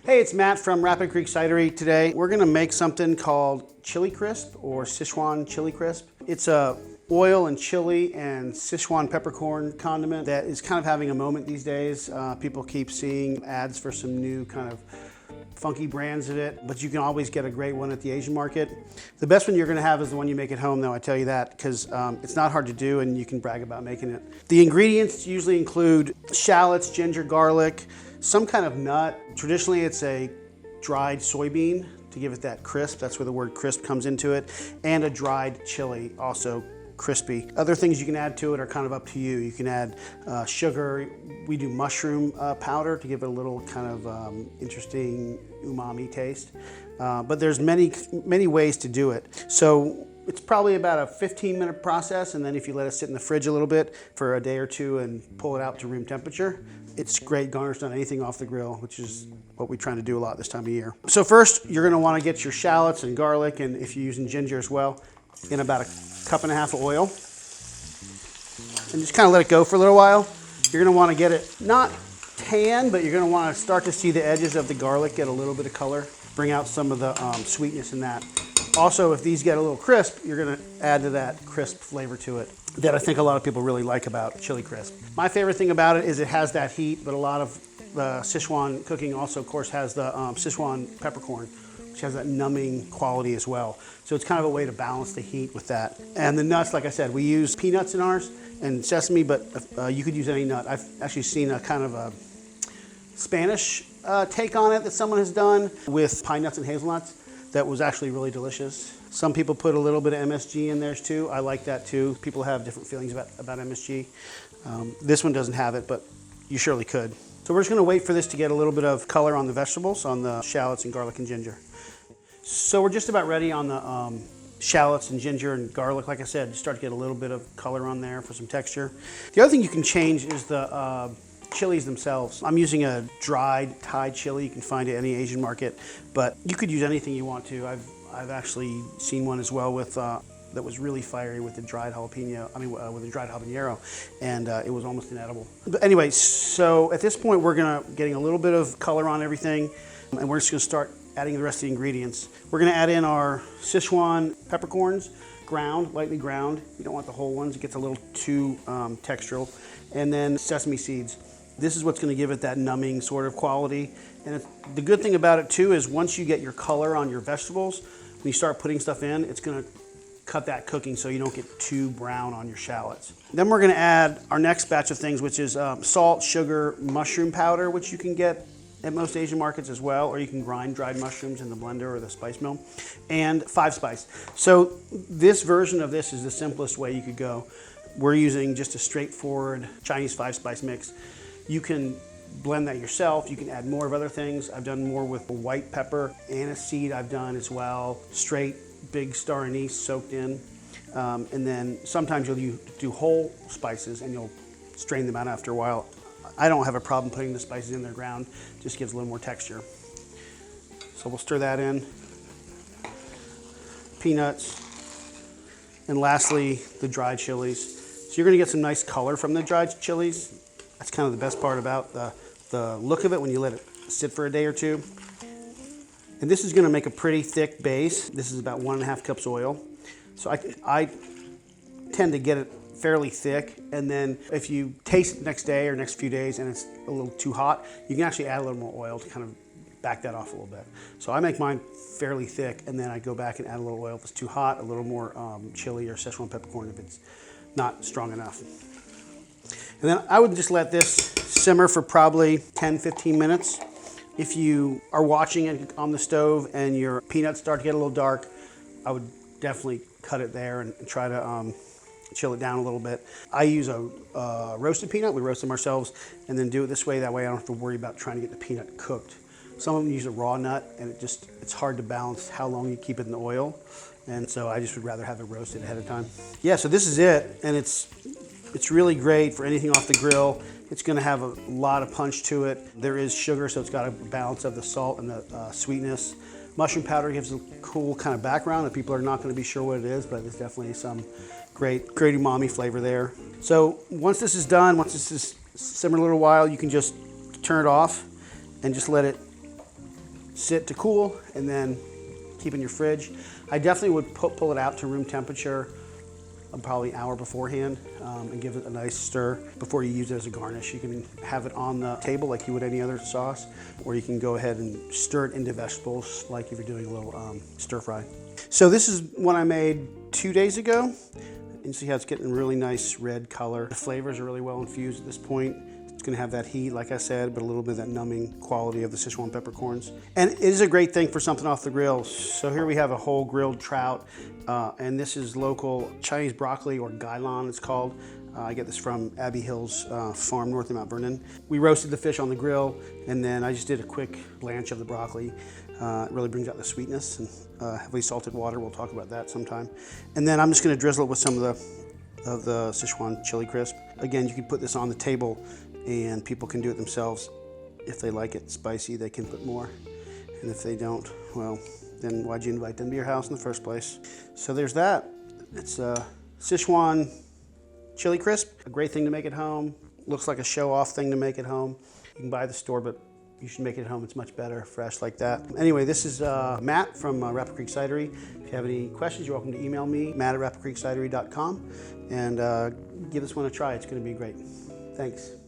Hey, it's Matt from Rapid Creek Cidery. Today we're gonna make something called chili crisp or Sichuan chili crisp. It's a oil and chili and Sichuan peppercorn condiment that is kind of having a moment these days. People keep seeing ads for some new kind of funky brands of it, but you can always get a great one at the Asian market. The best one you're gonna have is the one you make at home, though, I tell you that, because it's not hard to do and you can brag about making it. The ingredients usually include shallots, ginger, garlic, some kind of nut. Traditionally, it's a dried soybean to give it that crisp. That's where the word crisp comes into it. And a dried chili, also crispy. Other things you can add to it are kind of up to you. You can add sugar. We do mushroom powder to give it a little kind of interesting umami taste. But there's many ways to do it. So it's probably about a 15-minute process, and then if you let it sit in the fridge a little bit for a day or two and pull it out to room temperature, it's great garnished on anything off the grill, which is what we're trying to do a lot this time of year. So first, you're gonna wanna get your shallots and garlic, and if you're using ginger as well, in about 1.5 cups of oil. And just kind of let it go for a little while. You're gonna wanna get it not tan, but you're gonna wanna start to see the edges of the garlic get a little bit of color, bring out some of the sweetness in that. Also, if these get a little crisp, you're gonna add to that crisp flavor to it that I think a lot of people really like about chili crisp. My favorite thing about it is it has that heat, but a lot of the Sichuan cooking also, of course, has the Sichuan peppercorn, which has that numbing quality as well. So it's kind of a way to balance the heat with that. And the nuts, like I said, we use peanuts in ours and sesame, but you could use any nut. I've actually seen a kind of a Spanish take on it that someone has done with pine nuts and hazelnuts that was actually really delicious. Some people put a little bit of MSG in theirs too. I like that too. People have different feelings about MSG. This one doesn't have it, but you surely could. So we're just gonna wait for this to get a little bit of color on the vegetables, on the shallots and garlic and ginger. So we're just about ready on the shallots and ginger and garlic. Like I said, you start to get a little bit of color on there for some texture. The other thing you can change is the chilies themselves. I'm using a dried Thai chili. You can find it at any Asian market, but you could use anything you want to. I've actually seen one as well with that was really fiery with the dried jalapeno. With a dried habanero, and it was almost inedible. But anyway, so at this point we're getting a little bit of color on everything, and we're just gonna start adding the rest of the ingredients. We're gonna add in our Sichuan peppercorns, lightly ground. You don't want the whole ones; it gets a little too textural. And then sesame seeds. This is what's going to give it that numbing sort of quality. And the good thing about it too is once you get your color on your vegetables, when you start putting stuff in, it's going to cut that cooking so you don't get too brown on your shallots. Then we're going to add our next batch of things, which is salt, sugar, mushroom powder, which you can get at most Asian markets as well, or you can grind dried mushrooms in the blender or the spice mill, and 5-spice. So this version of this is the simplest way you could go. We're using just a straightforward Chinese 5-spice mix. You can blend that yourself. You can add more of other things. I've done more with white pepper, aniseed I've done as well, straight big star anise soaked in. And then sometimes you'll do whole spices and you'll strain them out after a while. I don't have a problem putting the spices in their ground, just gives a little more texture. So we'll stir that in. Peanuts. And lastly, the dried chilies. So you're gonna get some nice color from the dried chilies. That's kind of the best part about the look of it when you let it sit for a day or two. And this is gonna make a pretty thick base. This is about 1.5 cups oil. So I tend to get it fairly thick, and then if you taste it next day or next few days and it's a little too hot, you can actually add a little more oil to kind of back that off a little bit. So I make mine fairly thick, and then I go back and add a little oil if it's too hot, a little more chili or Szechuan peppercorn if it's not strong enough. And then I would just let this simmer for probably 10-15 minutes. If you are watching it on the stove and your peanuts start to get a little dark, I would definitely cut it there and try to chill it down a little bit. I use a roasted peanut. We roast them ourselves and then do it this way. That way I don't have to worry about trying to get the peanut cooked. Some of them use a raw nut, and it's hard to balance how long you keep it in the oil. And so I just would rather have it roasted ahead of time. Yeah, so this is it, and it's really great for anything off the grill. It's gonna have a lot of punch to it. There is sugar, so it's got a balance of the salt and the sweetness. Mushroom powder gives a cool kind of background that people are not gonna be sure what it is, but there's definitely some great umami flavor there. So once this is done, once this is simmered a little while, you can just turn it off and just let it sit to cool and then keep in your fridge. I definitely would pull it out to room temperature probably an hour beforehand and give it a nice stir before you use it as a garnish. You can have it on the table like you would any other sauce, or you can go ahead and stir it into vegetables like if you're doing a little stir fry. So this is one I made 2 days ago. You see how it's getting a really nice red color. The flavors are really well infused at this point. It's gonna have that heat, like I said, but a little bit of that numbing quality of the Sichuan peppercorns. And it is a great thing for something off the grill. So here we have a whole grilled trout, and this is local Chinese broccoli, or gailon it's called. I get this from Abbey Hill's farm north of Mount Vernon. We roasted the fish on the grill, and then I just did a quick blanch of the broccoli. It really brings out the sweetness, and heavily salted water. We'll talk about that sometime. And then I'm just gonna drizzle it with some of the Sichuan chili crisp. Again, you can put this on the table and people can do it themselves. If they like it spicy, they can put more. And if they don't, well, then why'd you invite them to your house in the first place? So there's that. It's a Sichuan chili crisp, a great thing to make at home. Looks like a show-off thing to make at home. You can buy it at the store, but you should make it at home. It's much better, fresh like that. Anyway, this is Matt from Rapid Creek Cidery. If you have any questions, you're welcome to email me, matt@rapidcreekcidery.com, and give this one a try. It's gonna be great. Thanks.